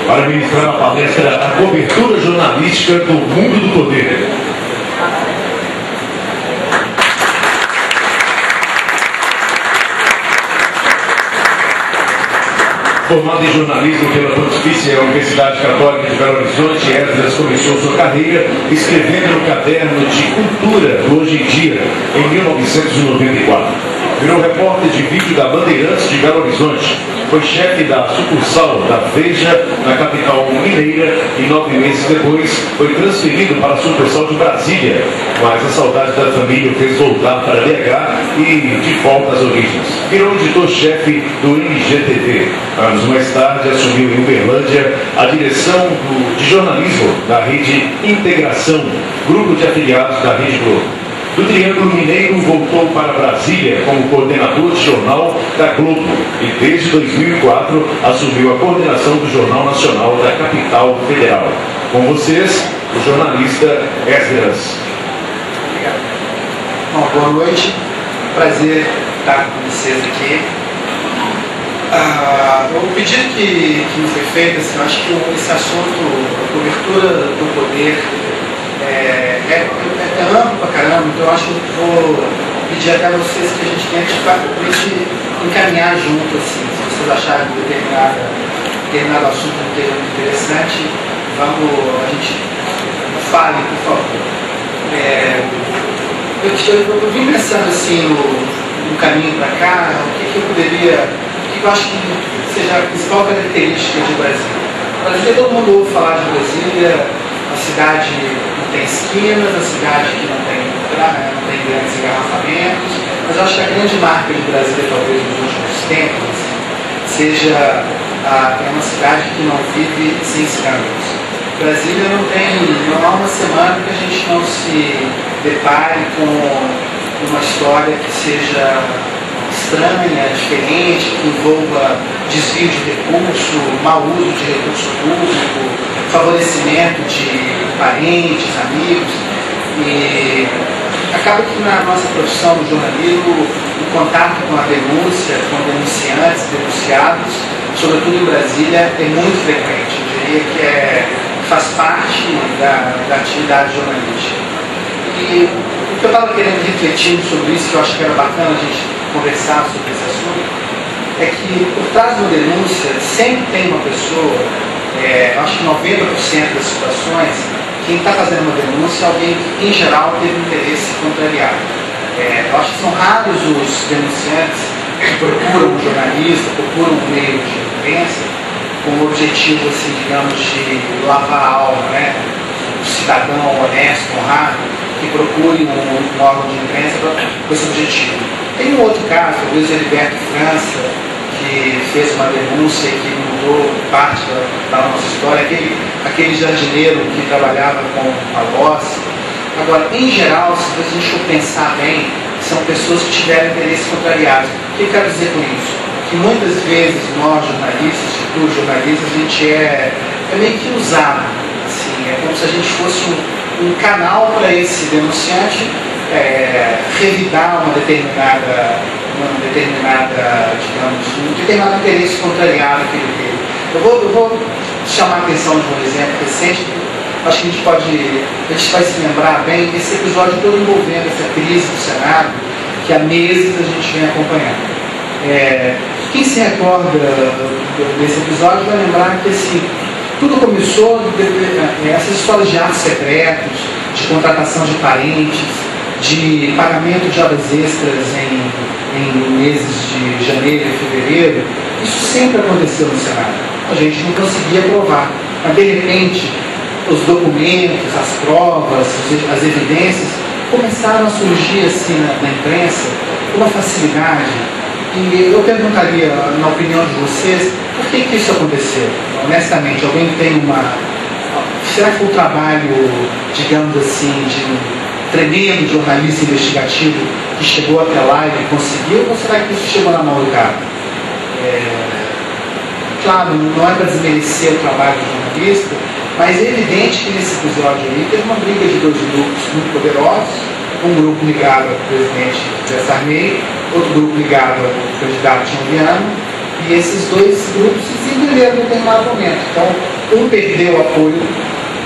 para ministrar a palestra A Cobertura Jornalística do Mundo do Poder. Formado em jornalismo pela Pontifícia Universidade Católica de Belo Horizonte, Esdras começou sua carreira escrevendo no caderno de Cultura do Hoje em Dia, em 1994. Virou repórter de vídeo da Bandeirantes de Belo Horizonte. Foi chefe da sucursal da Veja, na capital mineira, e 9 meses depois foi transferido para a sucursal de Brasília. Mas a saudade da família o fez voltar para BH e de volta às origens. Virou editor-chefe do MGTV. Anos mais tarde assumiu em Uberlândia a direção de jornalismo da Rede Integração, grupo de afiliados da Rede Globo. Do Triângulo Mineiro voltou para Brasília como coordenador de jornal da Globo e desde 2004 assumiu a coordenação do Jornal Nacional da Capital Federal. Com vocês, o jornalista Esdras. Obrigado. Bom, boa noite. Prazer estar com vocês aqui. O pedido que me foi feito, assim, eu acho que esse assunto, a cobertura do poder, é amplo pra caramba, então eu acho que eu vou pedir até a vocês que a gente tente encaminhar junto, assim, se vocês acharem determinado assunto interessante, a gente fale, por favor. Eu vim pensando assim no caminho para cá, o que eu acho que seja a principal característica de Brasília. Brasília, todo mundo ouve falar de Brasília, uma cidade não tem esquinas, a cidade que não tem grandes engarrafamentos, mas eu acho que a grande marca de Brasília, talvez nos últimos tempos, seja uma cidade que não vive sem escândalos. Brasília não há uma semana que a gente não se depare com uma história que seja estranha, diferente, que envolva desvio de recurso, mau uso de recurso público, favorecimento de parentes, amigos, e acaba que na nossa profissão no jornalismo, o contato com a denúncia, com denunciantes, denunciados, sobretudo em Brasília, é muito frequente. Eu diria que faz parte da atividade jornalística. E o que eu estava querendo refletir sobre isso, que eu acho que era bacana a gente conversar sobre esse assunto, é que por trás de uma denúncia sempre tem uma pessoa, acho que 90% das situações, quem está fazendo uma denúncia é alguém que, em geral, teve interesse contrariado. Eu acho que são raros os denunciantes que procuram um jornalista, procuram um meio de imprensa com o objetivo, assim, digamos, de lavar a alma, né? Um cidadão honesto, honrado, que procure um órgão de imprensa com esse objetivo. Tem um outro caso, talvez o Heriberto França, que fez uma denúncia que mudou parte da nossa história, aquele jardineiro que trabalhava com a voz. Agora, em geral, se a gente for pensar bem, são pessoas que tiveram interesses contrariados. O que eu quero dizer com isso? Que muitas vezes nós, jornalistas, futuros jornalistas, a gente é meio que usado. Assim, é como se a gente fosse um canal para esse denunciante revidar um determinado interesse contrariado que ele teve. Eu vou chamar a atenção de um exemplo recente, que acho que a gente vai se lembrar bem, esse episódio todo envolvendo essa crise do Senado, que há meses a gente vem acompanhando. Quem se recorda desse episódio vai lembrar que assim, tudo começou essas histórias de atos secretos, de contratação de parentes, de pagamento de horas extras em meses de janeiro e fevereiro. Isso sempre aconteceu no Senado. A gente não conseguia provar. Mas, de repente, os documentos, as provas, as evidências começaram a surgir assim na imprensa com uma facilidade. E eu perguntaria, na opinião de vocês, por que isso aconteceu? Honestamente, alguém tem será que o trabalho, digamos assim, de um tremendo jornalista investigativo que chegou até lá e conseguiu, ou será que isso chegou na mão do cara? Claro, não é para desmerecer o trabalho do jornalista, mas é evidente que nesse episódio aí teve uma briga de dois grupos muito poderosos, um grupo ligado ao presidente José Sarney, outro grupo ligado ao candidato João Viana, e esses dois grupos se desentenderam em determinado momento. Então, Um perdeu o apoio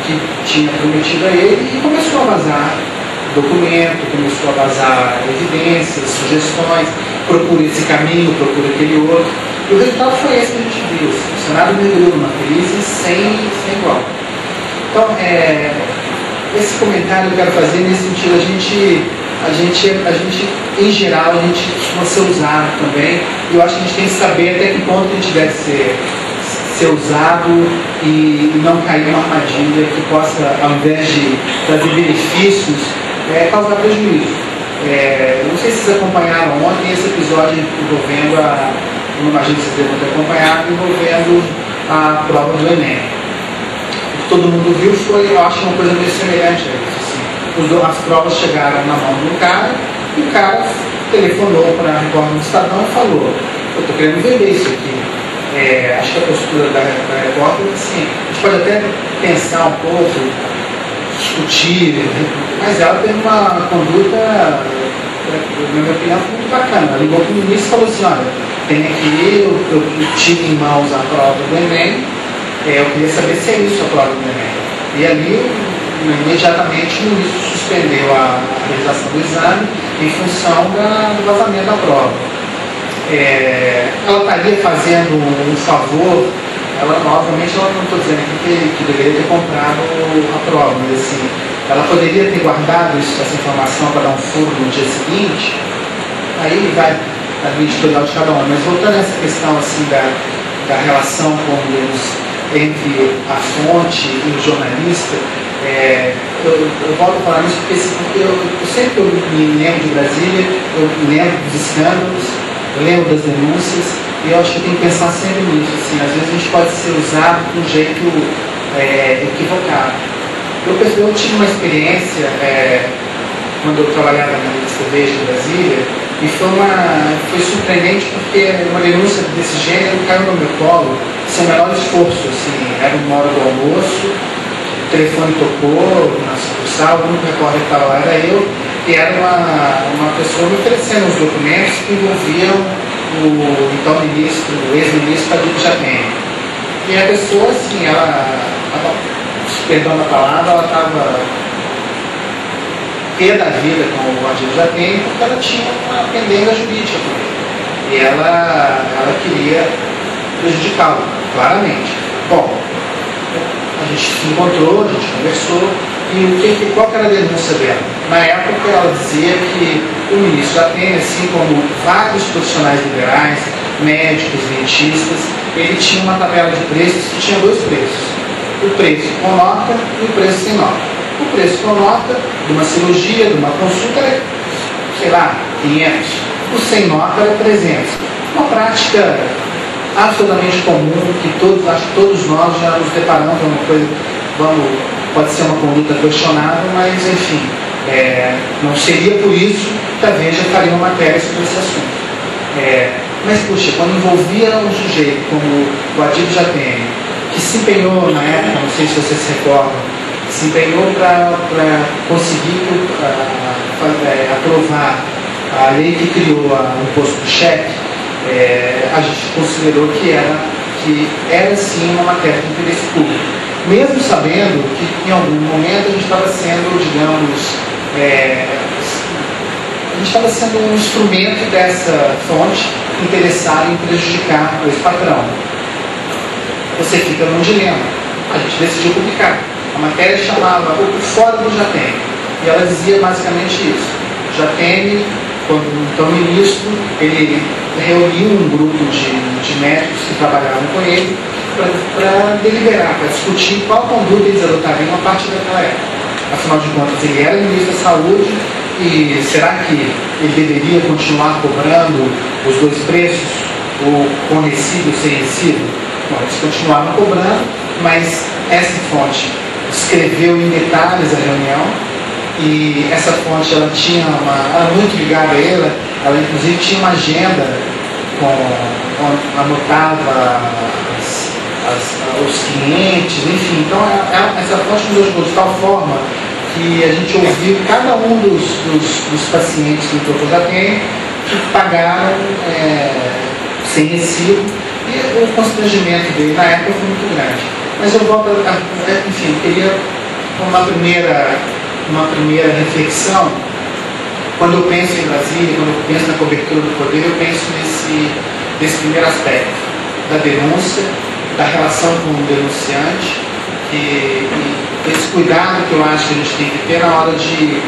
que tinha prometido a ele e começou a vazar documento, começou a vazar evidências, sugestões, procura esse caminho, procura aquele outro. E o resultado foi esse que a gente viu. O Senado mergulhou numa crise sem igual. Então, esse comentário eu quero fazer nesse sentido. A gente, em geral, a gente costuma ser usado também. E eu acho que a gente tem que saber até que ponto a gente deve ser usado e não cair numa armadilha que possa, ao invés de trazer benefícios, causar prejuízo. Não sei se vocês acompanharam ontem esse episódio envolvendo imagino que vocês devem ter acompanhado, envolvendo a prova do Enem. O que todo mundo viu foi, eu acho, uma coisa meio semelhante a isso. Assim. As provas chegaram na mão do cara e o cara telefonou para a Repórter do Estadão e falou: eu estou querendo vender isso aqui. Acho que a postura da Repórter é assim, a gente pode até pensar um pouco, discutir, mas ela teve uma conduta, na minha opinião, muito bacana. Ela ligou para o ministro e falou assim: olha, tem aqui, eu tive em mãos a prova do Enem, eu queria saber se é isso a prova do Enem. E ali, imediatamente, o ministro suspendeu a realização do exame em função do vazamento da prova. Ela estaria fazendo um favor. Obviamente, ela não estou dizendo aqui que deveria ter comprado a prova, mas assim, ela poderia ter guardado essa informação para dar um furo no dia seguinte. Aí vai no editorial de cada um. Mas voltando a essa questão assim, da relação entre a fonte e o jornalista, eu volto a falar isso porque eu sempre me lembro de Brasília, eu me lembro dos escândalos, eu lembro das denúncias. E eu acho que tem que pensar sempre nisso. Assim, às vezes a gente pode ser usado de um jeito equivocado. Eu tive uma experiência quando eu trabalhava na revista Veja de Brasília, e foi surpreendente porque uma denúncia desse gênero caiu no meu colo sem o menor esforço. Assim, era uma hora do almoço, o telefone tocou na sucursal, o único repórter que estava lá era eu, e era uma pessoa me oferecendo os documentos que envolviam o então ministro, o ex-ministro Adilho Jatene. E a pessoa, assim, perdão a palavra, ela estava pé da vida com o Adilho Jatene porque ela tinha uma pendência jurídica com ele. E ela queria prejudicá-lo, claramente. Bom, a gente se encontrou, a gente conversou, e qual que era a denúncia dela? Na época ela dizia que o ministro Jatene, assim como vários profissionais liberais, médicos, dentistas, ele tinha uma tabela de preços que tinha dois preços: o preço com nota e o preço sem nota. O preço com nota de uma cirurgia, de uma consulta, era, sei lá, 500. O sem nota era 300. Uma prática absolutamente comum que acho que todos nós já nos deparamos com uma coisa, pode ser uma conduta questionável, mas enfim, não seria por isso que a Veja faria uma matéria sobre esse assunto. Mas, puxa, quando envolvia um sujeito como o Adilho Jatene, que se empenhou na época, não sei se vocês se recordam, se empenhou para conseguir aprovar a lei que criou o imposto do cheque, a gente considerou que era sim uma matéria de interesse público, mesmo sabendo que em algum momento a gente estava sendo, digamos, um instrumento dessa fonte interessada em prejudicar o ex-patrão. Você fica num dilema. A gente decidiu publicar. A matéria chamava O Fora do Jatene, e ela dizia basicamente isso. Jatene, quando então ministro, ele reuniu um grupo de médicos que trabalhavam com ele para deliberar, para discutir qual conduta eles adotariam a partir daquela época. Afinal de contas, ele era ministro da Saúde, e será que ele deveria continuar cobrando os dois preços, o com recibo e sem recibo? Bom, eles continuaram cobrando, mas essa fonte escreveu em detalhes a reunião, e essa fonte ela era muito ligada a ela inclusive tinha uma agenda anotava os clientes, enfim. Então essa fonte nos ajudou de tal forma que a gente ouviu cada um dos pacientes que o doutor Jatene que pagaram sem recibo, e o constrangimento dele na época foi muito grande. Mas eu volto enfim, eu queria uma primeira reflexão. Quando eu penso em Brasília, quando eu penso na cobertura do poder, eu penso nesse primeiro aspecto, da denúncia, da relação com o denunciante, e esse cuidado que eu acho que a gente tem que ter na hora de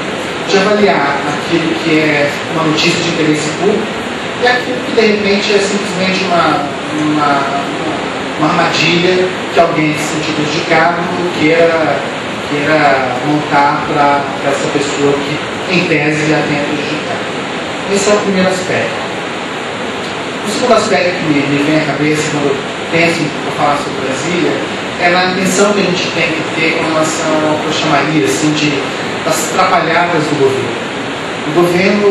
avaliar aquilo que é uma notícia de interesse público e aquilo que de repente é simplesmente uma armadilha que alguém se sentiu prejudicado queira montar para essa pessoa que, em tese, já tenha prejudicado. Esse é o primeiro aspecto. O segundo aspecto que me vem à cabeça quando eu penso em falar sobre Brasília é na atenção que a gente tem que ter com relação ao que eu chamaria assim, das atrapalhadas do governo. O governo,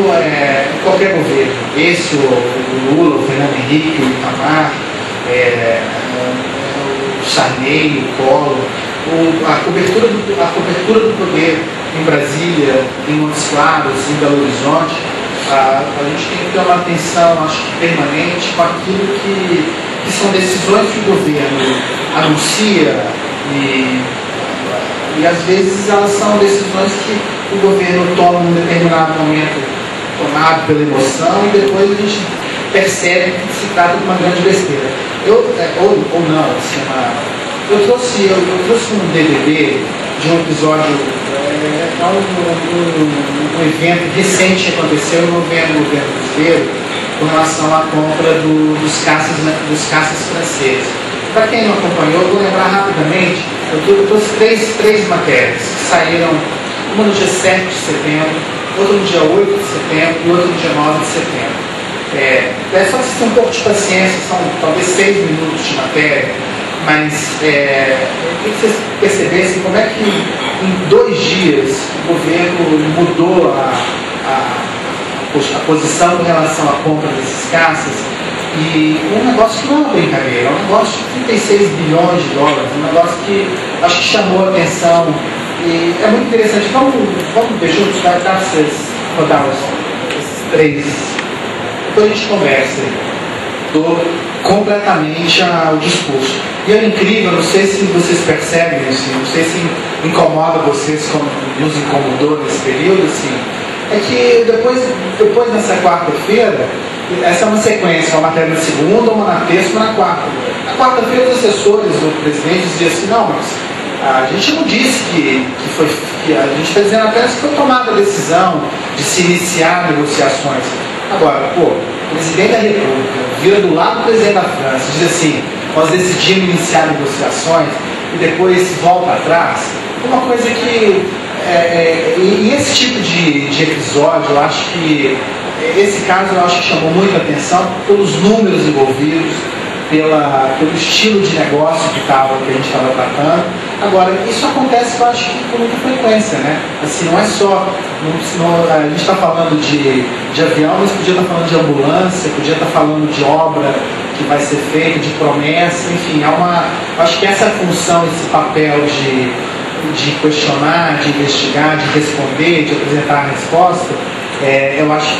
qualquer governo, esse, o Lula, o Fernando Henrique, o Itamar, o Sarney, o Collor, a cobertura do poder em Brasília, em Montes Claros, em Belo Horizonte, a gente tem que ter uma atenção, acho que permanente, com aquilo que são decisões que o governo anuncia e às vezes elas são decisões que o governo toma em um determinado momento, tomado pela emoção, e depois a gente percebe que se trata de uma grande besteira. Ou não, assim, eu trouxe um DVD de um episódio, um evento recente que aconteceu no governo brasileiro com relação à compra dos caças franceses. Para quem não acompanhou, eu vou lembrar rapidamente, eu trouxe três matérias que saíram, uma no dia 7 de setembro, outra no dia 8 de setembro e outra no dia 9 de setembro. É só vocês terem um pouco de paciência, são talvez 6 minutos de matéria, mas eu queria que vocês percebessem como é que em 2 dias o governo mudou a posição com relação à compra desses caças, e um negócio que não é uma brincadeira, é um negócio de 36 bilhões de dólares, um negócio que acho que chamou a atenção, e é muito interessante. Vamos ver juntos, dá para vocês rodar esses 3, depois a gente conversa. Estou completamente ao discurso. E é incrível, não sei se vocês percebem isso, não sei se incomoda vocês como nos incomodou nesse período, assim, é que depois nessa quarta-feira, essa é uma sequência, uma matéria na segunda, uma na terça, uma na quarta. Na quarta-feira os assessores do presidente diziam assim, não, mas a gente não disse que a gente está dizendo apenas que foi tomada a decisão de se iniciar negociações. Agora, o presidente da República vira do lado do presidente da França, diz assim, nós decidimos iniciar negociações e depois volta atrás. Uma coisa que e esse tipo de episódio, eu acho que esse caso eu acho que chamou muita atenção pelos números envolvidos, pelo estilo de negócio que a gente estava tratando. Agora, isso acontece, eu acho que com muita frequência, né? Assim, não é só, a gente está falando de avião, mas podia estar falando de ambulância, podia estar falando de obra que vai ser feita, de promessa, enfim, acho que essa função, esse papel de questionar, de investigar, de responder, de apresentar a resposta, eu acho que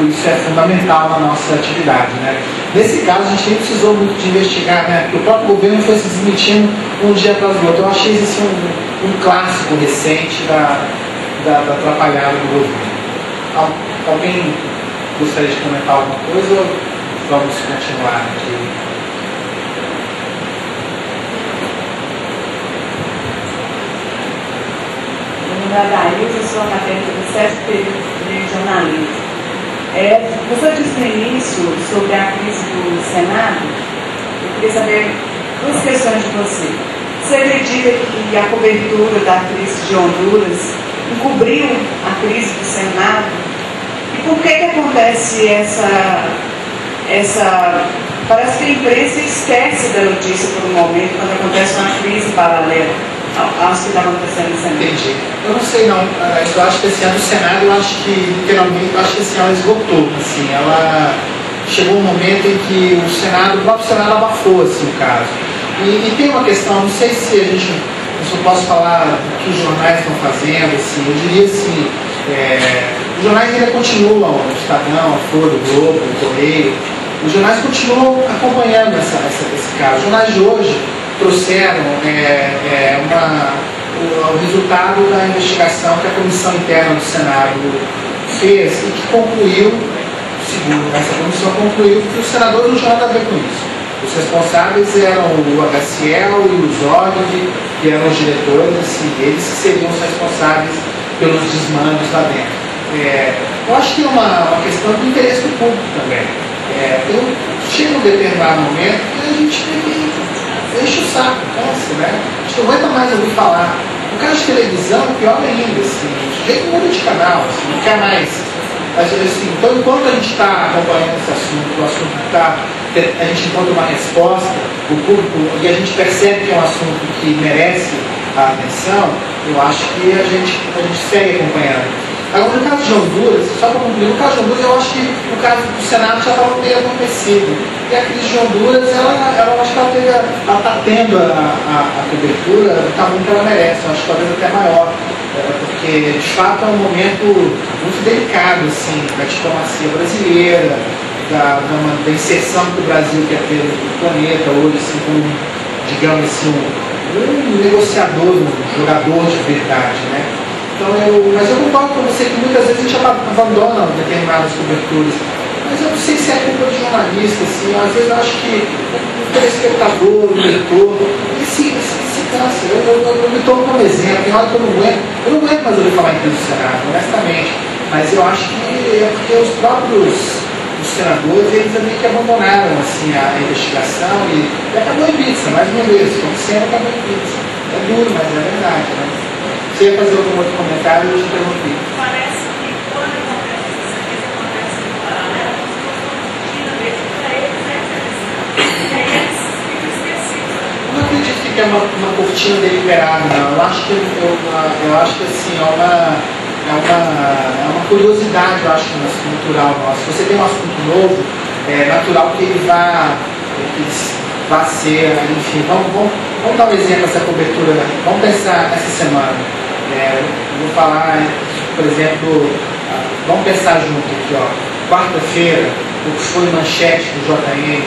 isso é fundamental na nossa atividade, né? Nesse caso, a gente nem precisou muito de investigar, né? Porque o próprio governo foi se desmentindo um dia atrás do outro. Eu achei isso um clássico recente da atrapalhada do governo. Alguém gostaria de comentar alguma coisa ou vamos continuar aqui? Meu nome é Adailza, sou acadêmica do 7º período de jornalismo. Você disse no início sobre a crise do Senado. Eu queria saber 2 questões de você. Você acredita que a cobertura da crise de Honduras encobriu a crise do Senado? E por que acontece parece que a imprensa esquece da notícia por um momento quando acontece uma crise paralela às que está acontecendo no Senado? Entendi. Eu não sei não. Eu acho que esse ano o Senado, literalmente, esse ano esgotou. Assim, ela chegou um momento em que o próprio Senado abafou assim, o caso. E tem uma questão, não sei se eu posso falar o que os jornais estão fazendo, assim, eu diria assim, os jornais ainda continuam, o Estadão, a Folha, o Globo, o Correio, os jornais continuam acompanhando esse caso. Os jornais de hoje, trouxeram o resultado da investigação que a Comissão Interna do Senado fez e que concluiu, segundo essa comissão, concluiu que os senadores não tinham nada a ver com isso. Os responsáveis eram o HCL e o Zog, que eram os diretores, assim, eles que seriam os responsáveis pelos desmandos lá dentro. Eu acho que é uma questão do interesse do público também. Chega um determinado momento que a gente enche o saco, cansa, né? A gente não aguenta mais ouvir falar. No caso de televisão, pior ainda, assim, o sujeito muda de canal, assim, não quer mais. Assim, então, enquanto a gente está acompanhando esse assunto, o assunto está, a gente encontra uma resposta, o público, e a gente percebe que é um assunto que merece a atenção, eu acho que a gente segue acompanhando. Agora, no caso de Honduras, só para concluir, no caso de Honduras, eu acho que o caso do Senado já estava meio acontecido. E a crise de Honduras, ela acho que ela está tendo a cobertura do tamanho que ela merece, eu acho que talvez até maior. Porque, de fato, é um momento muito delicado, assim, da diplomacia brasileira, da inserção que o Brasil quer ter no planeta hoje, assim, como, digamos assim, um negociador, um jogador de verdade, né? Então, mas eu concordo com você que muitas vezes a gente abandona determinadas coberturas. Mas eu não sei se é culpa do jornalista, assim, às vezes eu acho que o telespectador, o leitor, ele se cansa. Eu me tomo como exemplo, tem hora que eu não aguento mais ouvir falar em crise do Senado, honestamente. Mas eu acho que é porque os próprios senadores, eles meio que abandonaram assim, a investigação e acabou em pizza, mais uma vez, como sempre acabou em pizza. É duro, mas é verdade, né? Você ia fazer algum outro comentário, eu te interrompi. Parece que quando acontece isso aqui, acontece no paralelo, mesmo para eles é interessante. E aí eles ficam esquecidos. Eu não acredito que é uma cortina deliberada, não. Eu acho que assim, é uma curiosidade, eu acho, natural nossa. Se você tem um assunto novo, é natural que ele vá ser, enfim, vamos dar um exemplo dessa cobertura, vamos pensar nessa semana. Vou falar, por exemplo, vamos pensar junto aqui, ó. Quarta-feira, o que foi manchete do JN,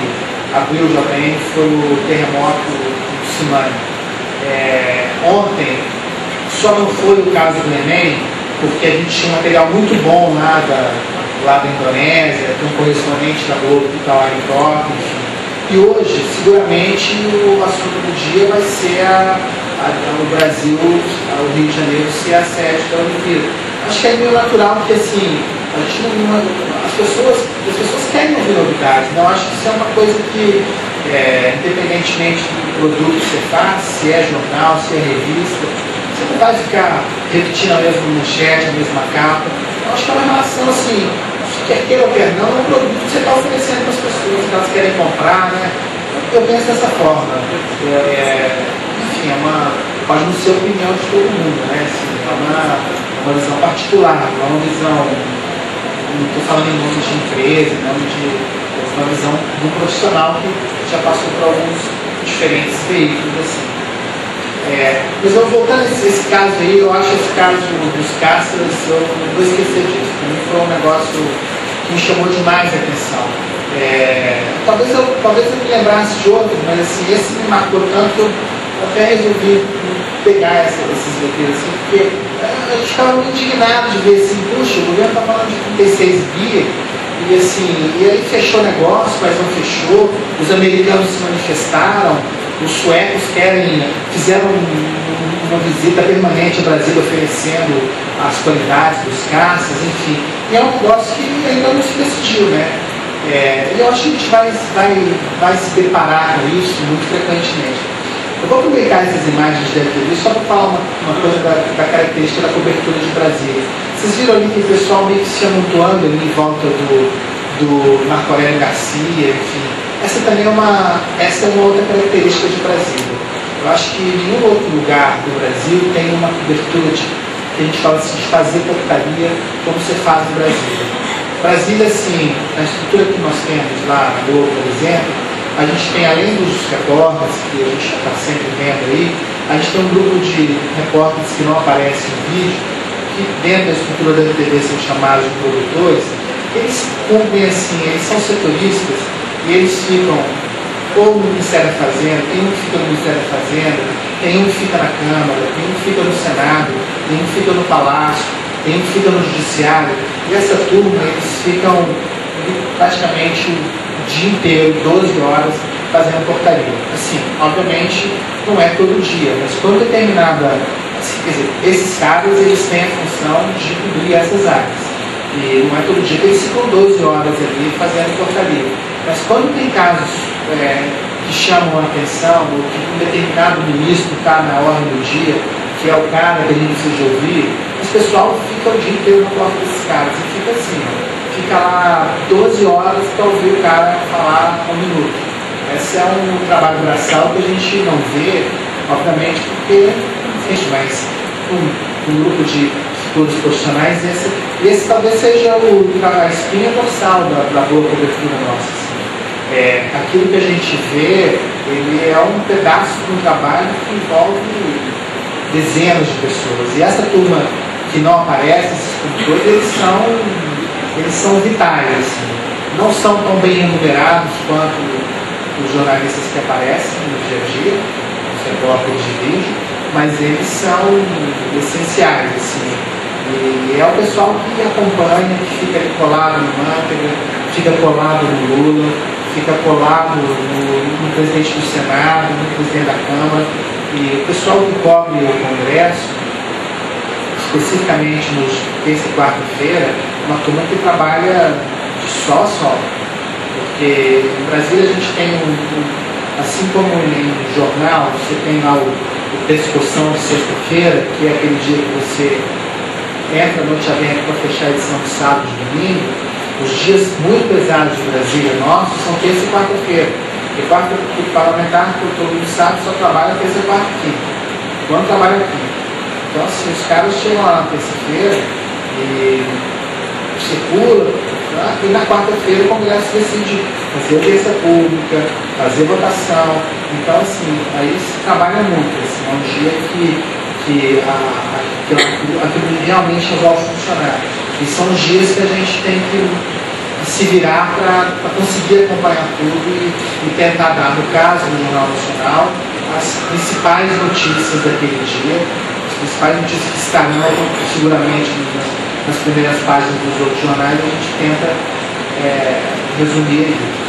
abriu o JN, foi o terremoto do tsunami. Ontem, só não foi o caso do Enem, porque a gente tinha um material muito bom lá da Indonésia, tem um correspondente da Globo que está lá em Tóquio, enfim. E hoje, seguramente, o assunto do dia vai ser o Brasil, o Rio de Janeiro, ser a sede da Olimpíada. Acho que é meio natural que, assim, as pessoas querem ouvir novidades. Então, acho que isso é uma coisa que, independentemente do produto que você faz, se é jornal, se é revista, você não vai ficar repetindo a mesma manchete, a mesma capa. Eu acho que é uma relação, assim, quer queira ou quer não, é um produto que você está oferecendo para as pessoas, que elas querem comprar, né? Eu penso dessa forma. Enfim, pode não ser a opinião de todo mundo, né? Assim, é uma visão particular, não é uma visão, não estou falando em nome de empresa, não é uma visão de um profissional que já passou por alguns diferentes veículos, assim. Mas eu voltando a esse caso aí, eu acho esse caso dos caças, eu não vou esquecer disso. Para mim foi um negócio que me chamou demais a atenção. Talvez eu me lembrasse de outros, mas assim, esse me marcou tanto que eu até resolvi pegar esses roteiros, assim, porque a gente ficava muito indignado de ver assim, puxa, o governo está falando de 36 bi, e aí fechou o negócio, mas não fechou, os americanos se manifestaram, os suecos fizeram uma visita permanente ao Brasil oferecendo as qualidades dos caças, enfim. E é um negócio que ainda não se decidiu, né? E eu acho que a gente vai se deparar com isso muito frequentemente. Eu vou aproveitar essas imagens da entrevista só para falar uma coisa da característica da cobertura de Brasília. Vocês viram ali que o pessoal meio que se amontoando ali em volta do Marco Aurélio Garcia, enfim. Essa também é uma outra característica de Brasília. Eu acho que em nenhum outro lugar do Brasil tem uma cobertura que a gente fala assim, de fazer portaria como você faz no Brasil. Brasília, assim, na estrutura que nós temos lá na Globo, por exemplo, a gente tem, além dos repórteres que a gente está sempre vendo aí, a gente tem um grupo de repórteres que não aparecem no vídeo, que dentro da estrutura da TV são chamados de produtores. Eles cumprem assim, eles são setoristas e eles ficam ou no Ministério da Fazenda, tem um que fica no Ministério da Fazenda, tem um que fica na Câmara, tem um que fica no Senado, tem um que fica no Palácio, tem um que fica no Judiciário. E essa turma, eles ficam praticamente o dia inteiro, 12 horas, fazendo portaria. Assim, obviamente, não é todo dia, mas quando determinada... Quer dizer, esses caras, eles têm a função de cobrir essas áreas. E não é todo dia que eles ficam 12 horas ali fazendo portaria. Mas quando tem casos que chamam a atenção, ou que um determinado ministro está na ordem do dia, que é o cara que a gente precisa ouvir, o pessoal fica o dia inteiro na porta desses caras. E fica assim, fica lá 12 horas para ouvir o cara falar um minuto. Esse é um trabalho braçal que a gente não vê, obviamente, porque mas um grupo de futuros profissionais, esse talvez seja a espinha dorsal da boa cobertura nossa. Assim. Aquilo que a gente vê, ele é um pedaço de um trabalho que envolve dezenas de pessoas. E essa turma que não aparece, esses produtores, eles são vitais. Assim. Não são tão bem remunerados quanto os jornalistas que aparecem no dia a dia, os repórteres de vídeo, mas eles são essenciais, assim. E é o pessoal que acompanha, que fica colado no Manteiga, fica colado no Lula, fica colado no presidente do Senado, no presidente da Câmara. E o pessoal que cobre o Congresso, especificamente nos terça e quarta-feira, uma turma que trabalha de sol a sol. Porque no Brasil a gente tem assim como em jornal, você tem lá o pescoção de sexta-feira, que é aquele dia que você entra à noite aberta para fechar a edição de sábado e domingo. Os dias muito pesados de Brasília nossos são terça e quarta-feira. E o parlamentar, que todo mundo sabe, só trabalha terça, quarta e quinta. Quando trabalha quinta. Então, assim, os caras chegam lá na terça-feira e circulam, tá? E na quarta-feira o Congresso decide fazer audiência pública, fazer votação. Então, assim, aí se trabalha muito. Assim, é um dia que aquilo realmente resolve funcionar. E são os dias que a gente tem que se virar para conseguir acompanhar tudo e tentar dar, no caso do Jornal Nacional, as principais notícias daquele dia, as principais notícias que estarão seguramente nas primeiras páginas dos outros jornais, a gente tenta resumir isso.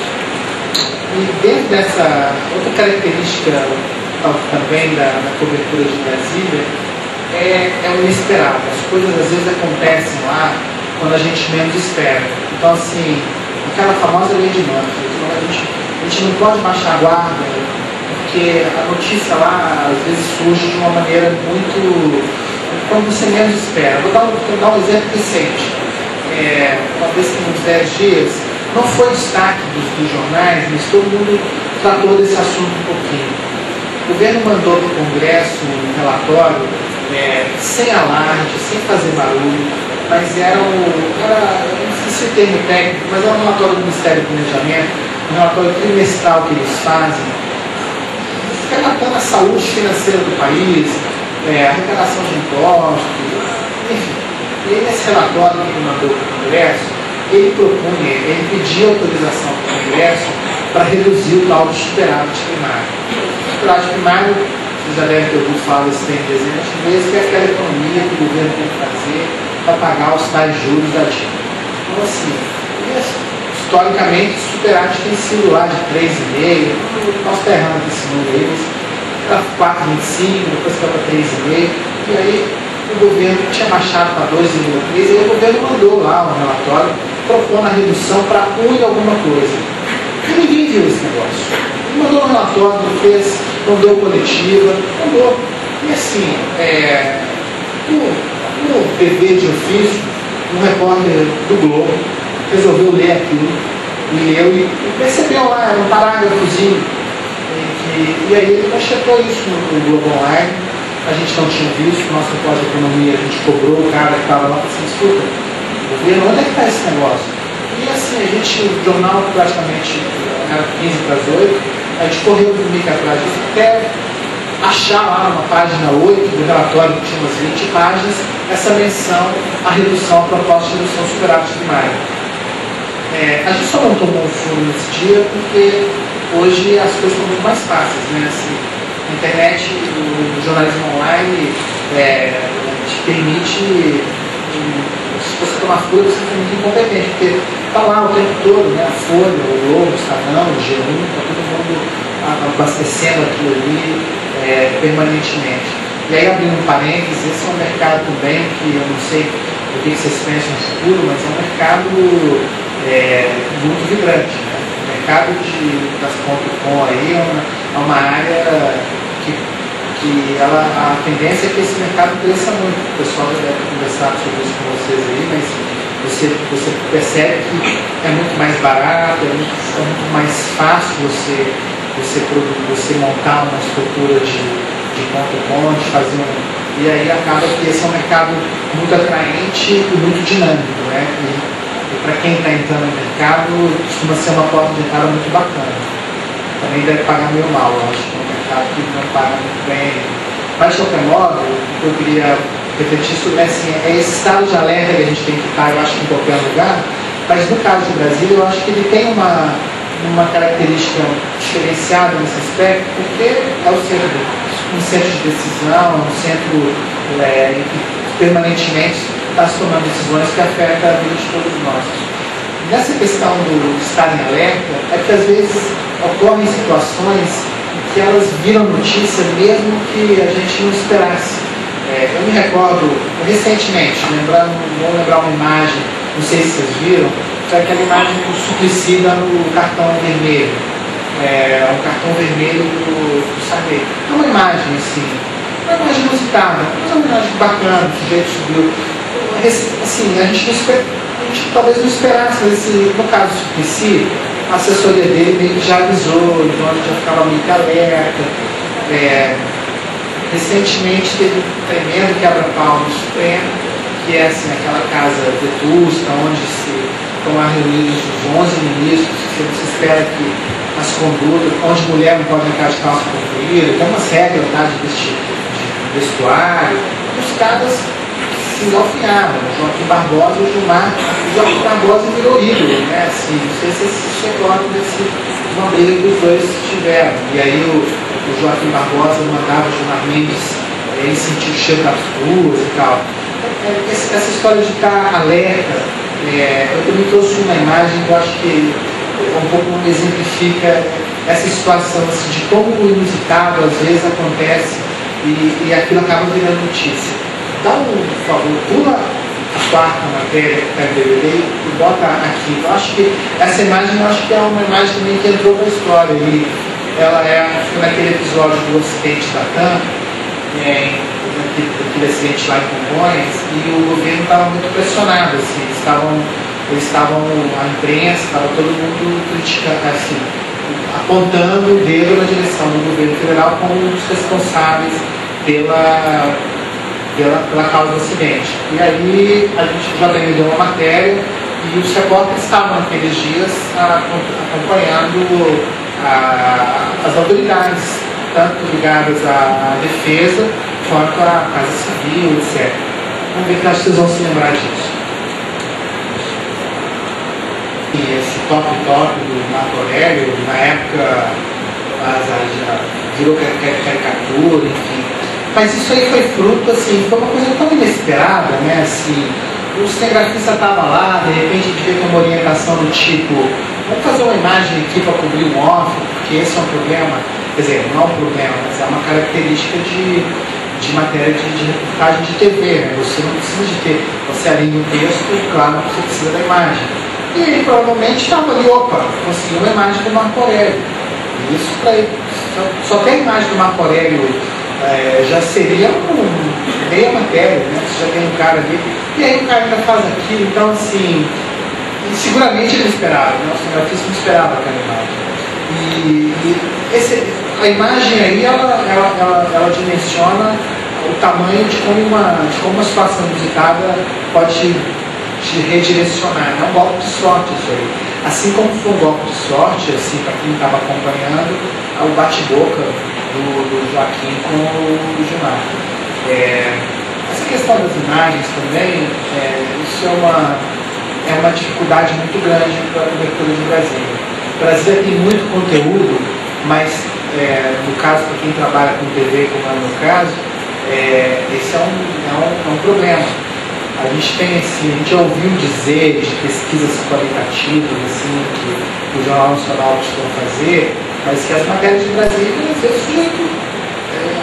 E dentro dessa outra característica também da cobertura de Brasília é o inesperado. As coisas às vezes acontecem lá quando a gente menos espera. Então, assim, aquela famosa lei de Murphy, a gente não pode baixar a guarda, porque a notícia lá às vezes surge de uma maneira muito... quando você menos espera. Vou dar um exemplo recente. Uma vez que uns 10 dias, não foi destaque dos jornais, mas todo mundo tratou desse assunto um pouquinho. O governo mandou para o Congresso um relatório sem alarde, sem fazer barulho, mas não esqueci o termo técnico, mas era um relatório do Ministério do Planejamento, um relatório trimestral que eles fazem, relatando a saúde financeira do país, a arrecadação de impostos, enfim. E nesse relatório que ele mandou para o Congresso, ele pedia autorização para o Congresso para reduzir o tal do superávit primário. O superávit primário, vocês já devem ter ouvido falar desse tempo de dezenas de vezes, que é aquela economia que o governo tem que fazer para pagar os tais juros da dívida. Então, assim, historicamente, o superávit tem sido lá de 3,5, nós está errando esse número aí, para 4,25, depois foi para 3,5, e aí o governo tinha baixado para 2,3, e aí o governo mandou lá um relatório propondo a redução para 1 e alguma coisa. E ninguém viu esse negócio. Ele mandou um relatório, mandou coletiva, mandou. E assim, no dever de ofício, um repórter do Globo resolveu ler aquilo, e leu e percebeu lá, era um parágrafozinho. E aí ele manchetou isso no Globo Online, a gente não tinha visto, nosso repórter de economia, a gente cobrou o cara que estava lá e falou assim, escuta, governo, onde é que está esse negócio? E assim, o jornal praticamente era 15 para as 8, a gente correu do mico atrás disso até achar lá na página 8 do relatório, que tinha umas 20 páginas, essa menção à redução, a proposta de redução do superávit primário. A gente só não tomou um furo nesse dia porque hoje as coisas estão muito mais fáceis, né? Assim, a internet, o jornalismo online te permite, se você tomar fura, você fica muito incompetente, porque está lá o tempo todo, né? A Folha, o Globo, o Estadão, o G1, está todo mundo abastecendo aquilo ali permanentemente. E aí, abrindo um parênteses, esse é um mercado também que eu não sei o que vocês pensam no futuro, mas é um mercado muito vibrante, né? O mercado das .com aí é uma área que a tendência é que esse mercado cresça muito. O pessoal deve conversar sobre isso com vocês aí, mas você percebe que é muito mais barato, é muito mais fácil você montar uma estrutura de .com, de fazer e aí acaba que esse é um mercado muito atraente e muito dinâmico, né? E para quem está entrando no mercado, costuma ser uma porta de entrada muito bacana. Também deve pagar meio mal, eu acho que é um mercado que não paga muito bem. Mas, de qualquer modo, o que eu queria refletir sobre é esse estado de alerta que a gente tem que estar, eu acho que em qualquer lugar, mas no caso do Brasil, eu acho que ele tem uma característica diferenciada nesse aspecto, porque é um centro de decisão, um centro em que permanentemente está se tomando decisões que afetam a vida de todos nós. Nessa questão do estar em alerta, é que às vezes ocorrem situações em que elas viram notícia mesmo que a gente não esperasse. Eu me recordo recentemente, vou lembrar uma imagem, não sei se vocês viram, foi aquela imagem do suicida no cartão vermelho. Um cartão vermelho do Sarney. É uma imagem assim, uma imagem inusitada, mas é uma imagem bacana, o sujeito subiu. Assim, a gente talvez não esperasse, mas no caso do suicídio, a assessoria dele meio que já avisou, então a gente já ficava meio que alerta. Recentemente teve um tremendo quebra-pau no Supremo, que é assim, aquela casa vetusta, onde estão lá reunidos os 11 ministros, que você espera que as condutas, onde mulher não pode entrar de calça comprida, tem umas regras lá de vestuário, os caras se engalfinhavam, o Joaquim Barbosa e o Gilmar. O Joaquim Barbosa virou ídolo, né? Assim, não sei se vocês recordam uma briga que os dois tiveram. E aí o Joaquim Barbosa mandava o Gilmar Mendes, ele sentiu o cheiro das ruas e tal. Essa história de estar alerta, eu também trouxe uma imagem que eu acho que um pouco exemplifica essa situação assim, de como o inusitado às vezes acontece e aquilo acaba virando notícia. Dá por favor, pula a quarta matéria que está em DVD e bota aqui. Eu acho que essa imagem é uma imagem também que entrou na história. E ela fica naquele episódio do acidente da TAM, aquele acidente lá em Congonhas, e o governo estava muito pressionado. Assim, a imprensa, estava todo mundo criticando, assim, apontando o dedo na direção do governo federal como um dos responsáveis pela causa do acidente. E aí a gente já deu uma matéria e os repórteres estavam naqueles dias acompanhando as autoridades, tanto ligadas à defesa quanto à Casa Civil, etc. Vamos ver que acho que vocês vão se lembrar disso. E esse top do Marco Aurélio, na época, já virou caricatura, enfim. Mas isso aí foi fruto, assim, foi uma coisa tão inesperada, né? Assim, o cinegrafista estava lá, de repente devia ter uma orientação do tipo, vamos fazer uma imagem aqui para cobrir um off, porque esse é um problema, quer dizer, não é um problema, mas é uma característica de matéria de reportagem de TV, né? Você não precisa de ter, você além do texto, claro, você precisa da imagem. E ele provavelmente estava ali, conseguiu uma imagem do Marco Aurélio. E isso para ele, só ter a imagem do Marco Aurélio já seria meia matéria, né? Você já tem um cara ali, e aí o cara ainda faz aquilo, então assim, seguramente ele esperava, né? O cinegrafista não esperava aquela imagem. A imagem aí, ela dimensiona o tamanho de como uma situação inusitada pode te redirecionar. É um golpe de sorte isso aí. Assim como foi um golpe de sorte, assim, para quem estava acompanhando, o bate-boca do Joaquim com o Gilmar. Essa questão das imagens também, isso é uma dificuldade muito grande para a cobertura de Brasília. Brasília tem muito conteúdo, mas no caso, para quem trabalha com TV, como é o meu caso, esse é um problema. A gente tem assim, a gente já ouviu dizer de pesquisas qualitativas assim, que o Jornal Nacional costuma fazer, mas que as matérias de Brasília, às vezes,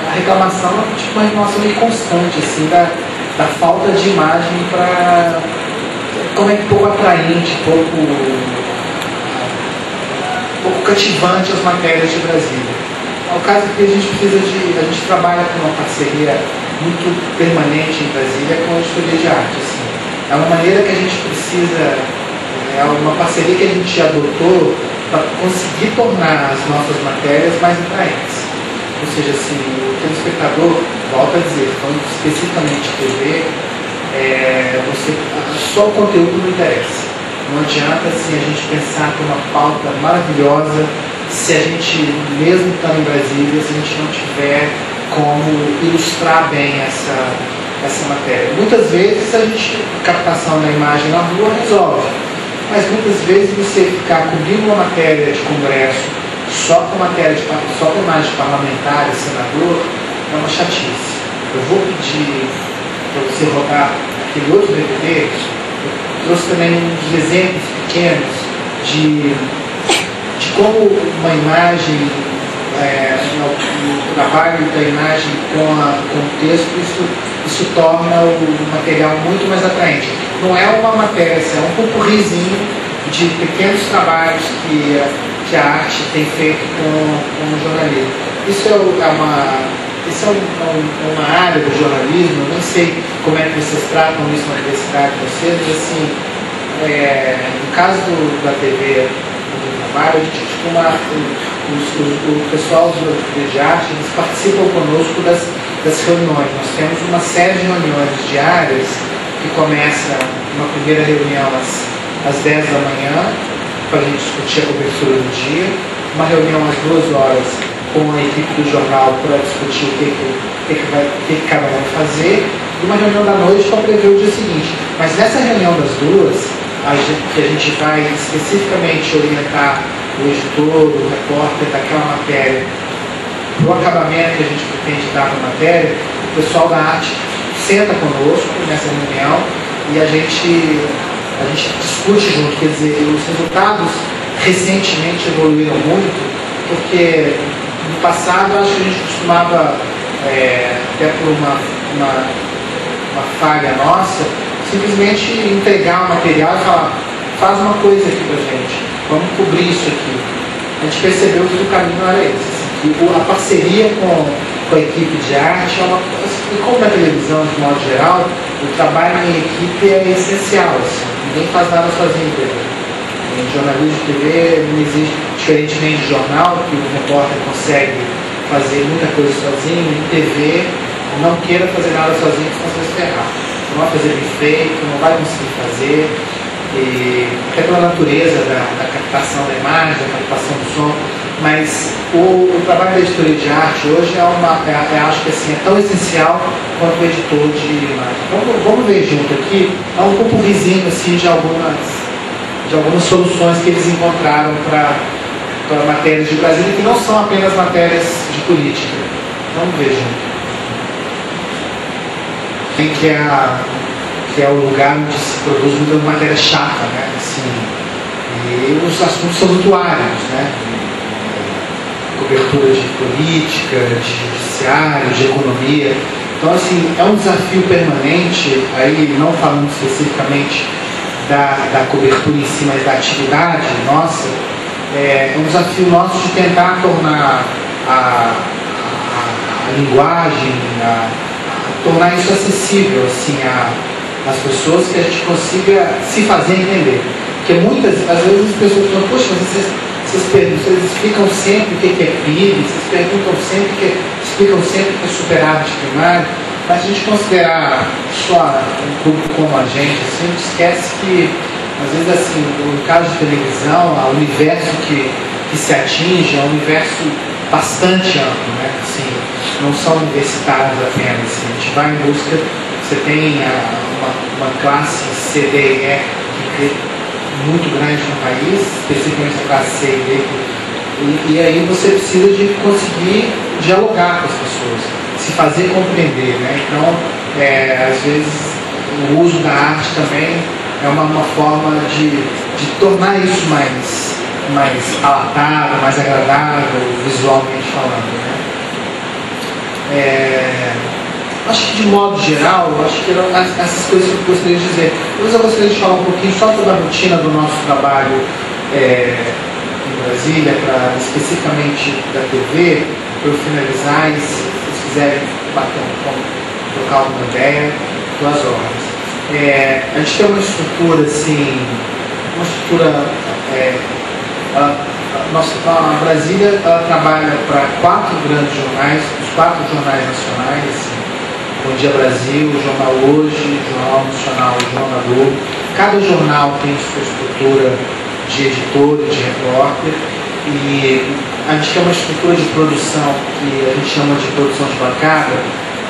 a reclamação é tipo uma reclamação meio constante, assim, da falta de imagem para. Como é pouco atraente, pouco cativante as matérias de Brasília. É o caso que a gente trabalha com uma parceria muito permanente em Brasília com a editoria de arte. Assim. É uma maneira que a gente precisa, é uma parceria que a gente adotou para conseguir tornar as nossas matérias mais atraentes. Ou seja, assim, o telespectador, volta a dizer, falando especificamente de TV, só o conteúdo não interessa. Não adianta assim, a gente pensar que uma pauta maravilhosa se a gente, mesmo estando em Brasília, se a gente não tiver como ilustrar bem essa matéria. Muitas vezes a captação da imagem na rua resolve, mas muitas vezes você ficar cobrindo uma matéria de congresso só com imagem de parlamentar e senador é uma chatice. Eu vou pedir para você rodar aquele outro DVD. Eu trouxe também uns exemplos pequenos de como uma imagem, o trabalho da imagem com o texto, isso torna o material muito mais atraente. Não é uma matéria, é um popurrizinho de pequenos trabalhos que a arte tem feito com o jornalismo. Isso é uma área do jornalismo, eu não sei como é que vocês tratam isso na universidade de vocês, mas assim, no caso da TV, do trabalho, a gente costuma, o pessoal de arte, eles participam conosco das reuniões. Nós temos uma série de reuniões diárias que começa uma primeira reunião às 10 da manhã, para a gente discutir a cobertura do dia, uma reunião às 2 horas com a equipe do jornal para discutir o que cada um vai fazer, e uma reunião da noite para prever o dia seguinte. Mas nessa reunião das duas, que a gente vai especificamente orientar o editor, o repórter daquela matéria, o acabamento que a gente pretende dar para a matéria, o pessoal da arte senta conosco nessa reunião e a gente discute junto. Quer dizer, os resultados recentemente evoluíram muito, porque no passado eu acho que a gente costumava, até por uma falha nossa, simplesmente entregar o material e falar, faz uma coisa aqui pra gente, vamos cobrir isso aqui. A gente percebeu que o caminho era esse, assim, que a parceria com a equipe de arte e como na televisão de modo geral, o trabalho em equipe é essencial, assim, ninguém faz nada sozinho. Em jornalismo de TV não existe, diferentemente de jornal, que o repórter consegue fazer muita coisa sozinho, em TV não queira fazer nada sozinho, senão você vai se ferrar. Não vai fazer bem feito, não vai conseguir fazer, até pela natureza da captação da imagem, da captação do som, mas o trabalho da editoria de arte hoje acho que assim, é tão essencial quanto o editor de imagem. Vamos ver junto aqui, é um popurrizinho assim, de algumas soluções que eles encontraram para matérias de Brasília, que não são apenas matérias de política. Vamos ver junto. Que é o lugar onde se produz muita matéria chata, né? Assim, e os assuntos são muito áridos, né? Cobertura de política, de judiciário, de economia. Então, assim, é um desafio permanente, aí não falando especificamente da cobertura em si, mas da atividade nossa, é um desafio nosso de tentar tornar a linguagem, tornar isso acessível assim, às pessoas, que a gente consiga se fazer entender. Porque às vezes as pessoas falam, poxa, mas vocês explicam sempre o que é PIB, vocês explicam sempre o que é superávit primário, mas se a gente considerar só um público como a gente esquece que, às vezes, assim, no caso de televisão, o universo que se atinge é um universo bastante amplo, né? Assim, não são universitários apenas. Assim, a gente vai em busca, você tem uma classe C, D e E que muito grande no país, especificamente a classe C e D, e aí você precisa de conseguir dialogar com as pessoas, se fazer compreender, né? Então, às vezes, o uso da arte também é uma forma de tornar isso mais palatável, mais agradável, visualmente falando, né? Acho que de modo geral, acho que essas coisas que eu gostaria de dizer. Depois eu gostaria de falar um pouquinho só sobre a rotina do nosso trabalho em Brasília, especificamente da TV, para eu finalizar, e se vocês quiserem bater trocar alguma ideia, 2 horas. A gente tem uma estrutura assim, a Brasília trabalha para 4 grandes jornais, os 4 jornais nacionais, assim, Bom Dia Brasil, Jornal Hoje, Jornal Nacional, Jornal Globo. Cada jornal tem sua estrutura de editor e de repórter, e a gente tem uma estrutura de produção que a gente chama de produção de bancada,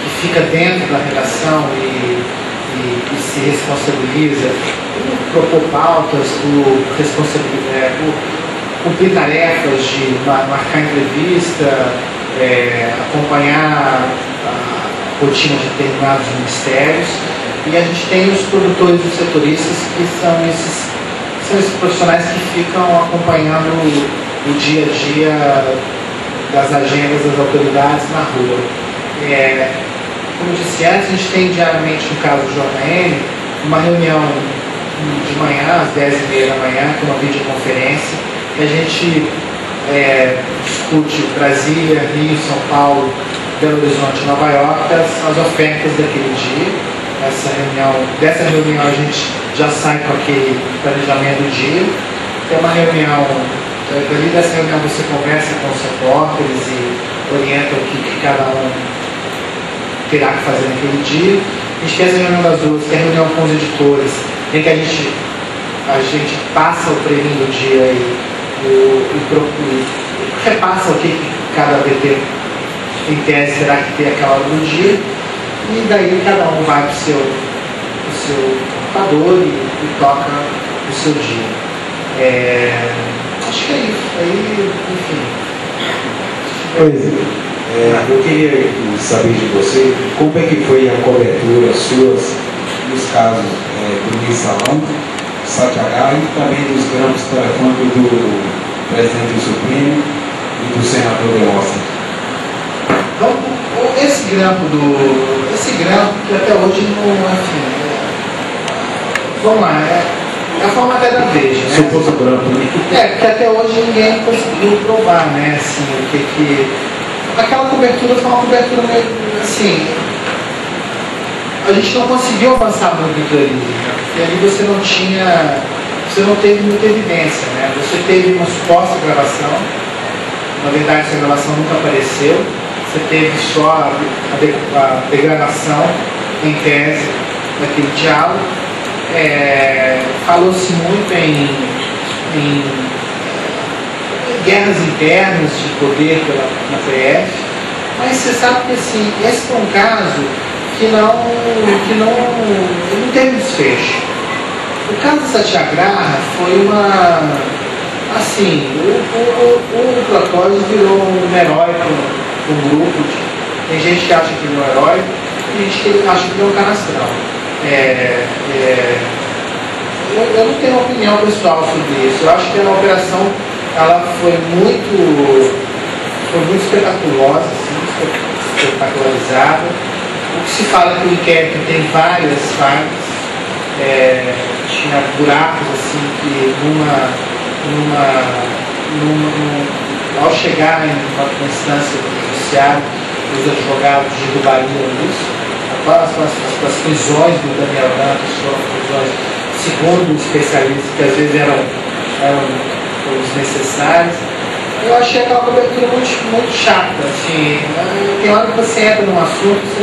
que fica dentro da redação e se responsabiliza por propor pautas, por cumprir tarefas de marcar entrevista, acompanhar a rotina de determinados ministérios, e a gente tem os produtores e setoristas, que são esses profissionais que ficam acompanhando o dia a dia das agendas das autoridades na rua. Como eu disse antes, a gente tem diariamente, no caso do JN, uma reunião de manhã, às 10h30 da manhã, que é uma videoconferência, e a gente discute Brasília, Rio, São Paulo, Belo Horizonte e Nova York, as ofertas daquele dia. Dessa reunião a gente já sai com aquele planejamento do dia. Tem uma reunião, dali dessa reunião você conversa com os repórteres e orienta o que cada um terá que fazer naquele dia. A gente tem essa reunião das duas, que é a reunião com os editores, em que a gente passa o prêmio do dia e repassa o que cada VT em tese terá que ter aquela hora do dia, e daí cada um vai para o seu computador e toca o seu dia. Acho que é isso. Aí, enfim. Eu queria saber de você como é que foi a cobertura suas nos casos do mensalão, Satyagraha, e também dos grampos telefônicos do presidente do Supremo e do senador Demóstenes. Então, esse grampo que até hoje não, enfim, vamos lá, é a forma até da Veja, né? Suposto grampo, né? Porque até hoje ninguém conseguiu provar, né, assim, o que... Aquela cobertura foi uma cobertura meio, assim, a gente não conseguiu avançar muito no turismo, né? Porque ali você não teve muita evidência, né? Você teve uma suposta gravação, na verdade essa gravação nunca apareceu. Você teve só a degradação em tese daquele diálogo. Falou-se muito em guerras internas de poder na PF, mas você sabe que assim, esse foi um caso que não teve desfecho. O caso da Satyagraha foi assim, o Platório virou um herói para um grupo. Tem gente que acha que ele é um herói, tem gente que acha que ele é um canastrão. Eu não tenho opinião pessoal sobre isso. Eu acho que a operação ela foi muito espetaculosa, assim, espetacularizada. O que se fala é que o inquérito tem várias falhas, tinha buracos assim que ao chegar em uma instância judiciária, os advogados derrubariam isso. As prisões do Daniel Dantas foram prisões, segundo especialistas, que às vezes eram desnecessárias. Eu achei aquela cobertura muito chata, assim. Tem hora que você entra num assunto, você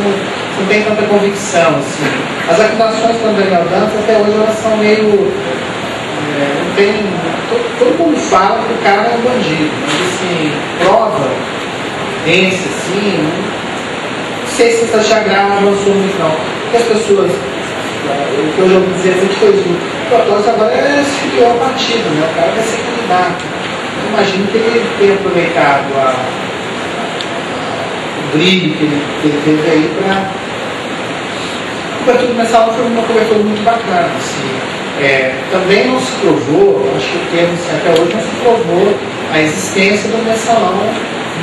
não tem tanta convicção, assim. As acusações do Daniel Dantas até hoje elas são meio... não tem... Todo mundo fala que o cara é um bandido, mas assim, prova, evidência, assim, não sei se essa Satyagraha avançou muito não. Porque as pessoas, o que eu já vou dizer é muito coisa. propósito agora é se filiar ao partido, né? O cara vai ser candidato. Eu imagino que ele tenha aproveitado o brilho que ele teve aí para... A cobertura mensal foi uma cobertura muito bacana. Assim. Também não se provou, acho que o termo até hoje não se provou a existência do mensalão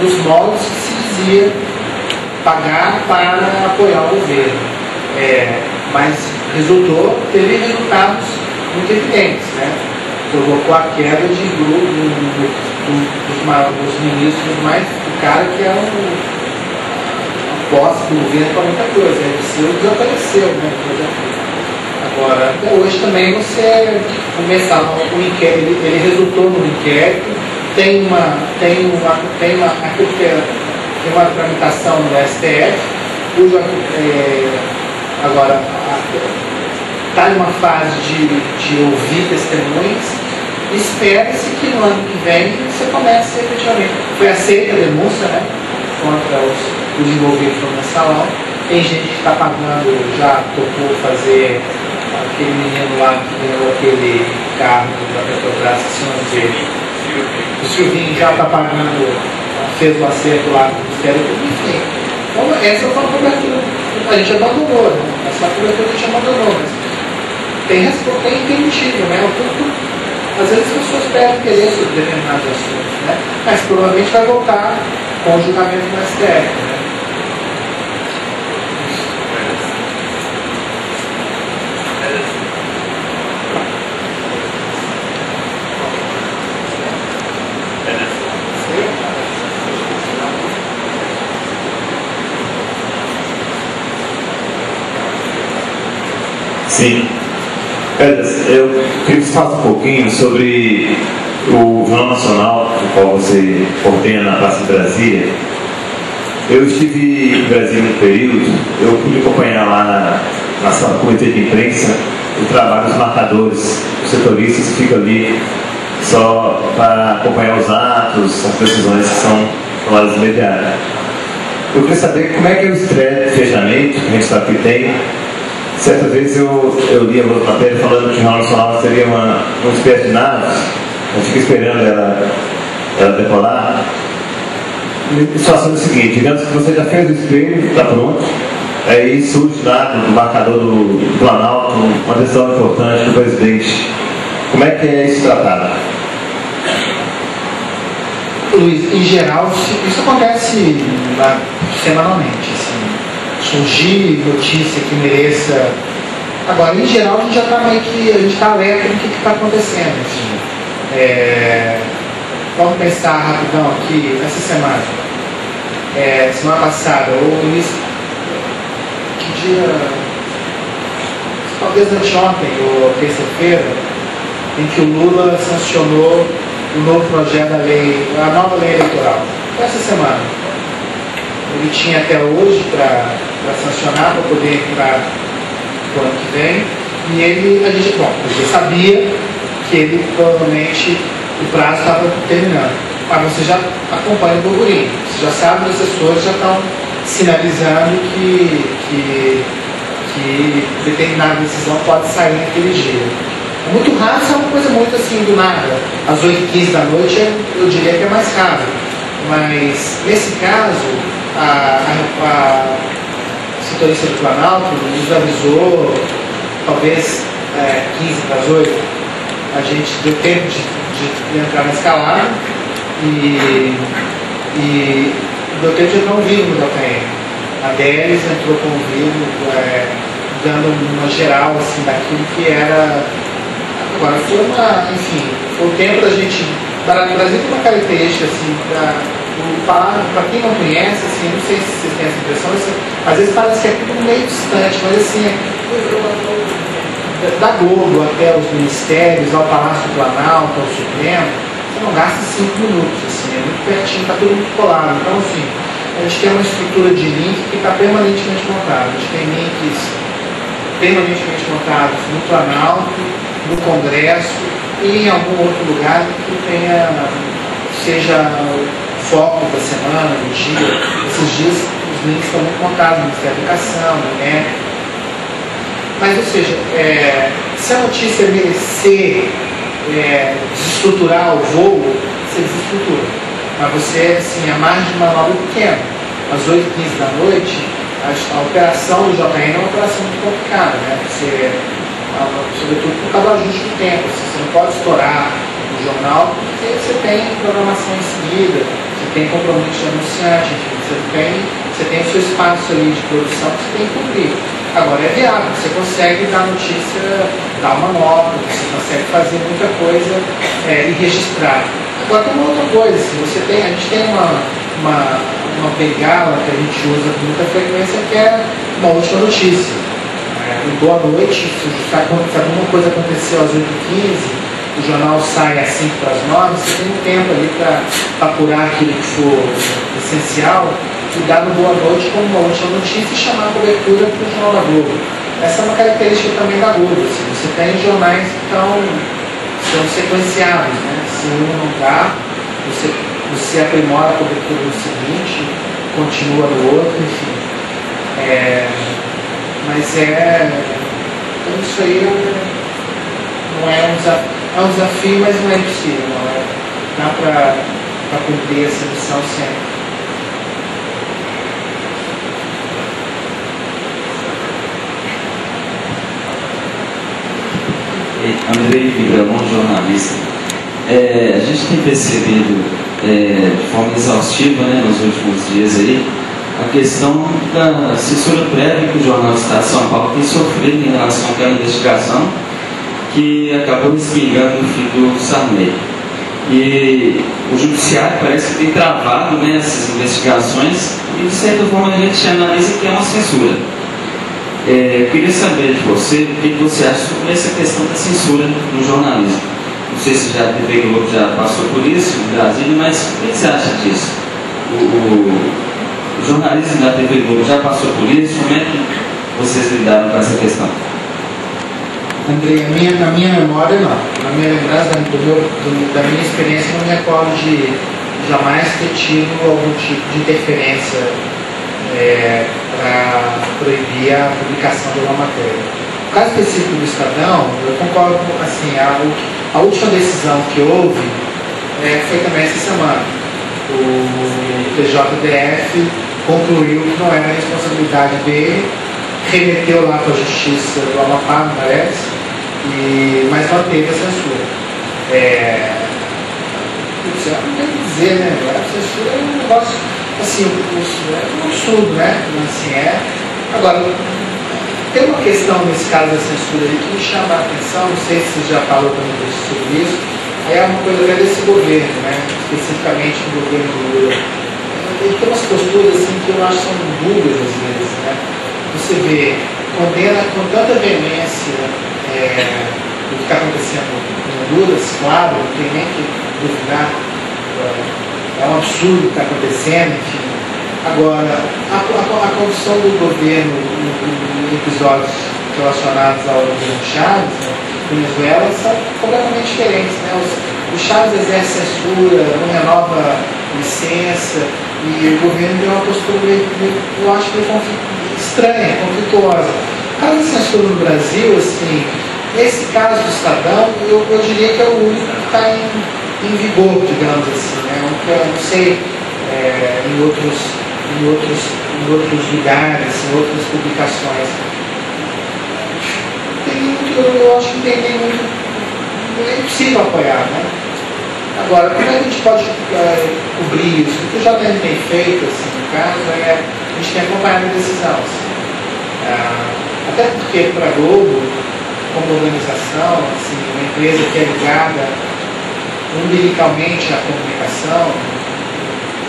dos moldes que se dizia pagar para apoiar o governo. Mas teve resultados muito evidentes, né? Provocou a queda de grupo dos ministros mais do cara que é o posse do governo para muita coisa. Ele desapareceu, né? Agora, hoje também você começar o inquérito, ele resultou no inquérito, tem uma tramitação no STF, agora está em uma fase de ouvir testemunhas, e espera-se que no ano que vem você comece efetivamente. Foi aceita a denúncia, né, contra os envolvidos no mensalão. Tem gente que está pagando, já topou fazer aquele menino lá que ganhou aquele carro da Petrobras, que se não dizer. O Silvinho já está pagando, fez o acerto lá com o Ministério Público, enfim. Então, essa foi uma cobertura. A gente abandonou, né? Essa cobertura a gente abandonou, mas tem motivo, né? Às vezes as pessoas perdem interesse sobre determinados assuntos, né? Mas provavelmente vai voltar com o julgamento no STF, né? Sim. Eu queria que você falasse um pouquinho sobre o Jornal Nacional, o qual você coordena na Praça de Brasília. Eu estive em Brasília no período, eu pude acompanhar lá na sala do comitê de imprensa o trabalho dos marcadores, os setoristas que ficam ali só para acompanhar os atos, as decisões que são tomadas imediatas. Eu queria saber como é que é o estresse de fechamento que a gente sabe que tem. Certa vez eu li a matéria falando que o Jornal Nacional seria uma espécie de nave, a gente fica esperando ela decolar. A situação é o seguinte: digamos que você já fez o espelho, está pronto, aí surge lá no marcador do Planalto uma decisão importante do presidente. Como é que é isso tratado? Luiz, em geral, isso acontece semanalmente. Assim. Surgir notícia que mereça. Agora, em geral, a gente já está meio que. A gente está alerta do que está acontecendo. Assim. Vamos pensar rapidão aqui, essa semana. Semana passada, ou isso. Que dia? Talvez anteontem, ou terça-feira, em que o Lula sancionou o novo projeto da lei, a nova lei eleitoral. Essa semana. Ele tinha até hoje para sancionar, para poder entrar no ano que vem, e a gente sabia que ele provavelmente o prazo estava terminando. Mas você já acompanha o burburinho, você já sabe que as pessoas já estão sinalizando que determinada decisão pode sair naquele dia. É muito raro, isso é uma coisa muito assim do nada. Às 8h15 da noite eu diria que é mais raro. Mas nesse caso, a setorista do Planalto nos avisou, talvez 15 para as 8, a gente deu tempo de entrar na escalada e deu tempo de entrar um vídeo no JPM. A Délis entrou com um vídeo dando uma geral assim, daquilo que era. Agora foi o tempo da gente. Brasil tem uma característica assim, para quem não conhece, assim, não sei se vocês têm essa impressão, às vezes parece que é tudo meio distante, mas assim, da Globo até os ministérios, ao Palácio do Planalto, ao Supremo, você não gasta 5 minutos, assim, é muito pertinho, está tudo muito colado. Então, assim, a gente tem uma estrutura de link que está permanentemente montada. A gente tem links permanentemente montados no Planalto, no Congresso e em algum outro lugar que seja o foco da semana, do dia. Esses dias os links estão muito montados no Ministério da Educação, né? Mas, ou seja, se a notícia merecer desestruturar o voo, você desestrutura. Mas você, assim, a margem de manobra é pequena. Às 8h15 da noite, a operação do JN é uma operação muito complicada, né? Sobretudo por causa do ajuste do tempo. Você não pode estourar no jornal, porque você tem programação em seguida, você tem compromisso de anunciante, enfim, você tem o seu espaço ali de produção que você tem que cumprir. Agora é viável, você consegue dar notícia, dar uma nota, você consegue fazer muita coisa e registrar. Agora tem uma outra coisa, assim, a gente tem uma bengala que a gente usa com muita frequência, que é uma última notícia. Boa noite, se alguma coisa aconteceu às 8h15, o jornal sai às 8h55, você tem um tempo ali para apurar aquilo que for essencial e dar no boa noite como uma última notícia e chamar a cobertura para o Jornal da Globo. Essa é uma característica também da Globo. Assim, você tem jornais que são sequenciados, né? Se um não dá, você aprimora a cobertura no seguinte, continua no outro, enfim. Mas então isso aí não é um desafio. É um desafio, mas não é impossível. Dá para cumprir essa missão sempre. Andrei Vibrelon, jornalista. A gente tem percebido de forma exaustiva, né, nos últimos dias aí, a questão da censura prévia que o Jornal do Estado de São Paulo tem sofrido em relação àquela investigação que acabou respingando no fim do Sarney. E o Judiciário parece que tem travado, né, essas investigações e, de certa forma, a gente analisa que é uma censura. Queria saber de você o que você acha sobre essa questão da censura no jornalismo. Não sei se já a TV Globo já passou por isso no Brasil, mas o que você acha disso? O jornalismo da TV Globo já passou por isso? Como é que vocês lidaram com essa questão? Andrei, na minha memória não. Na minha lembrança, da minha experiência, não me recordo de jamais ter tido algum tipo de interferência para proibir a publicação de uma matéria. No caso específico do Estadão, eu concordo com, assim, a última decisão que houve foi também essa semana. O TJDF concluiu que não era responsabilidade dele, remeteu lá para a Justiça do Amapá, parece, mas manteve a censura. Não tem o que dizer, né? A censura é um negócio, assim, é um absurdo, né? Assim, Agora, tem uma questão nesse caso da censura aí que me chama a atenção, não sei se você já falou também sobre isso, é uma coisa desse governo, né? Especificamente do governo Lula. Ele tem umas posturas assim, que eu acho que são dúbias às vezes, né? Você vê, condena com tanta veemência o que está acontecendo em Honduras, claro, não tem nem que duvidar, é um absurdo o que está acontecendo, enfim. Agora, a condição do governo em episódios relacionados ao governo Chaves, né, Venezuela, são completamente diferentes, né? O Chaves exerce censura, não renova licença, e o governo tem uma postura eu acho meio estranha, conflituosa. O caso da censura no Brasil, assim, esse caso do Estadão, eu diria que é o único que está em vigor, digamos assim, né? Eu não sei em outros lugares, em outras publicações. Eu acho que tem muito. É impossível apoiar, né? Agora, como é que a gente pode cobrir isso? O que o JN tem feito, assim, no caso, a gente tem acompanhado a decisão. Assim. Até porque para a Globo, como organização, assim, uma empresa que é ligada umbilicalmente à comunicação,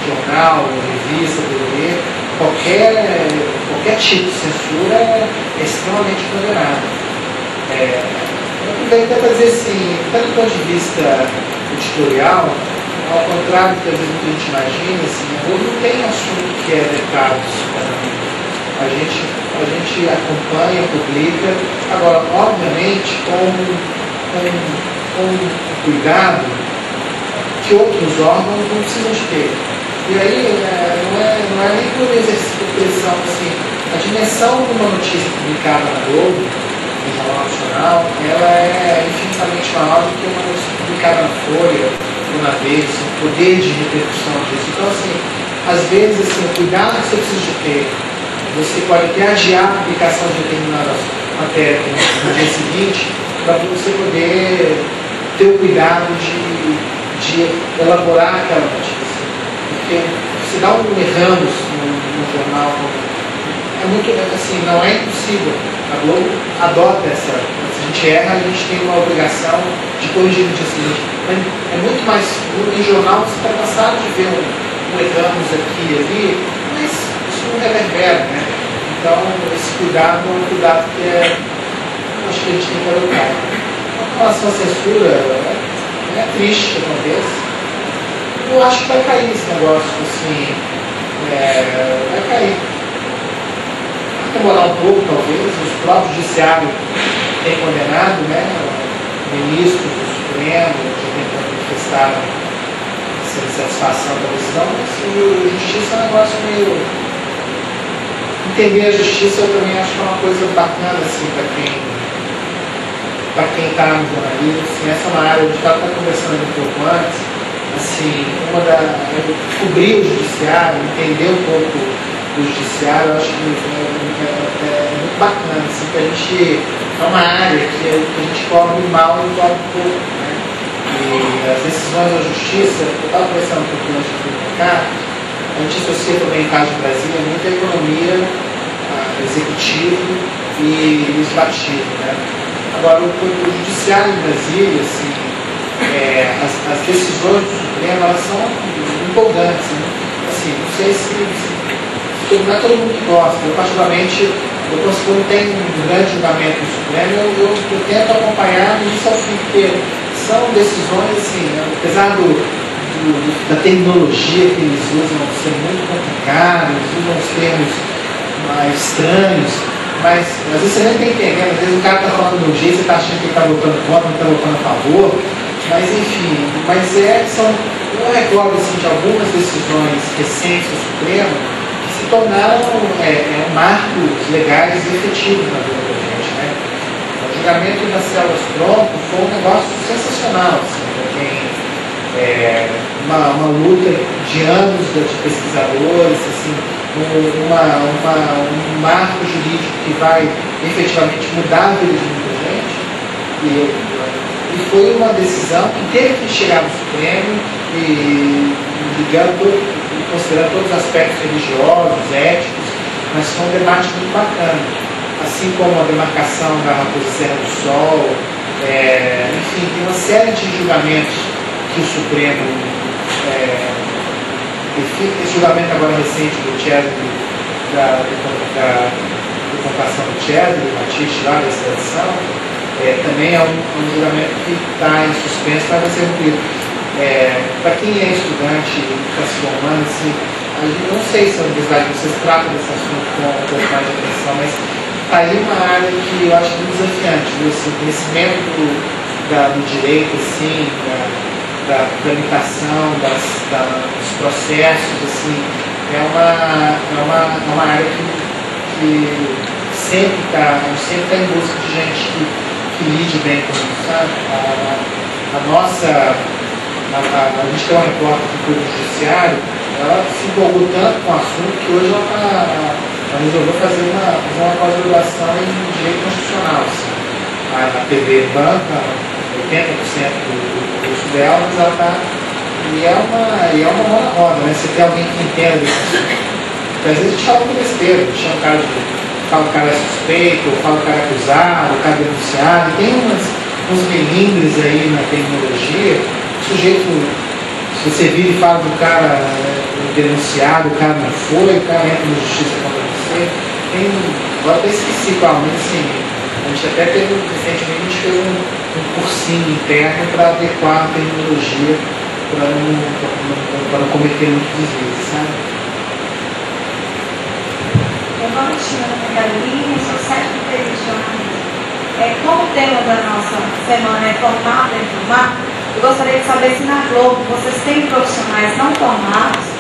jornal, revista, DVD, qualquer tipo de censura é extremamente condenado. Eu aproveito para dizer assim, tanto do ponto de vista editorial, ao contrário do que às vezes muita gente imagina, assim, não tem assunto que é vetado. A gente acompanha, publica, agora, obviamente, com cuidado que outros órgãos não precisam ter. E aí, não é nem por exercício de pressão, assim, a dimensão de uma notícia publicada na Globo no Jornal Nacional, ela é infinitamente maior do que uma notícia publicada na Folha ou na Veja, assim, o poder de repercussão disso. Então, assim, às vezes, assim, o cuidado que você precisa de ter, você pode até adiar a publicação de determinadas matérias no dia seguinte, para você poder ter o cuidado de elaborar aquela notícia. Porque se dá um erramos no jornal, é muito, assim, não é impossível. A Globo adota essa. Se a gente erra, a gente tem uma obrigação de corrigir no dia seguinte. É muito mais seguro. Em jornal você está cansado de ver um erramos aqui e ali, mas isso não reverbera, né? Então, esse cuidado é um cuidado que acho que a gente tem que adotar. Com relação à censura, é triste que aconteça. Eu acho que vai cair esse negócio, assim, vai cair. Demorar um pouco, talvez, os próprios judiciários têm condenado, né, ministros do Supremo, que manifestaram essa insatisfação da decisão, mas a justiça é um negócio meio... Entender a justiça eu também acho que é uma coisa bacana, assim, para quem está no jornalismo, assim, essa é uma área, a gente estava conversando um pouco antes, assim, cobrir o judiciário, entender um pouco do judiciário, eu acho que é muito bacana, assim, que a gente é uma área que a gente cobre mal e cobre pouco, né? E as decisões da justiça, eu estava conversando um pouquinho antes de vir para cá, a gente associa também, em caso de Brasília, muita economia, executivo e legislativo, né? Agora, o judiciário em Brasília, assim, as decisões do Supremo, elas são empolgantes, né? Assim, não sei se não é todo mundo que gosta. Eu, particularmente, quando tem um grande julgamento no Supremo, eu tento acompanhar isso ao fim, porque são decisões, assim, apesar da terminologia que eles usam ser muito complicada, eles usam os termos mais estranhos, mas às vezes você nem está entendendo, às vezes o cara está falando de um jeito, você está achando que ele está votando contra, não está votando a favor, mas enfim, eu recordo assim, de algumas decisões recentes do Supremo que se tornaram marcos legais e efetivos na vida da gente, né? O julgamento das células tronco foi um negócio sensacional, assim, para quem uma luta de anos de pesquisadores, assim, um marco jurídico que vai efetivamente mudar a vida de muita gente, e foi uma decisão que teve que chegar no Supremo e considerando todos os aspectos religiosos, éticos, mas foi um debate muito bacana, assim como a demarcação da Raposa Serra do Sol, enfim, tem uma série de julgamentos que o Supremo esse julgamento agora recente do Chesney, da comparação do Chesney, do Batiste lá da extradição, também é um julgamento que está em suspenso, mas vai ser cumprido. Para quem é estudante e está se formando, assim, eu não sei se a universidade de vocês tratam desse assunto com um pouco mais de atenção, mas está aí uma área que eu acho muito desafiante, assim, o conhecimento do direito, assim, da tramitação, dos processos, assim, é uma área que sempre está em busca de gente que lide bem com isso, sabe? A gente tem uma repórter que cuida do judiciário, ela se empolgou tanto com o assunto que hoje ela resolveu fazer uma pós-graduação em direito constitucional, assim. A TV banca 80% do curso dela, mas ela está. E é uma mão na roda, né? Você tem alguém que entenda desse assunto. Porque às vezes a gente fala com besteira, a gente chama o cara fala que o cara é suspeito, ou fala que o cara é acusado, o cara é denunciado, e tem uns melindres aí na terminologia, o sujeito, se você vira e fala do cara denunciado, o cara não foi, o cara entra na justiça contra você, agora até esqueci qual, mas assim, a gente até teve, recentemente, a gente fez um cursinho interno para adequar a terminologia para não cometer muitos desvios, sabe? Boa noite, meu nome é Carolina, sou sétima período de jornalismo. Como o tema da nossa semana é formado em informar, eu gostaria de saber se na Globo vocês têm profissionais não formados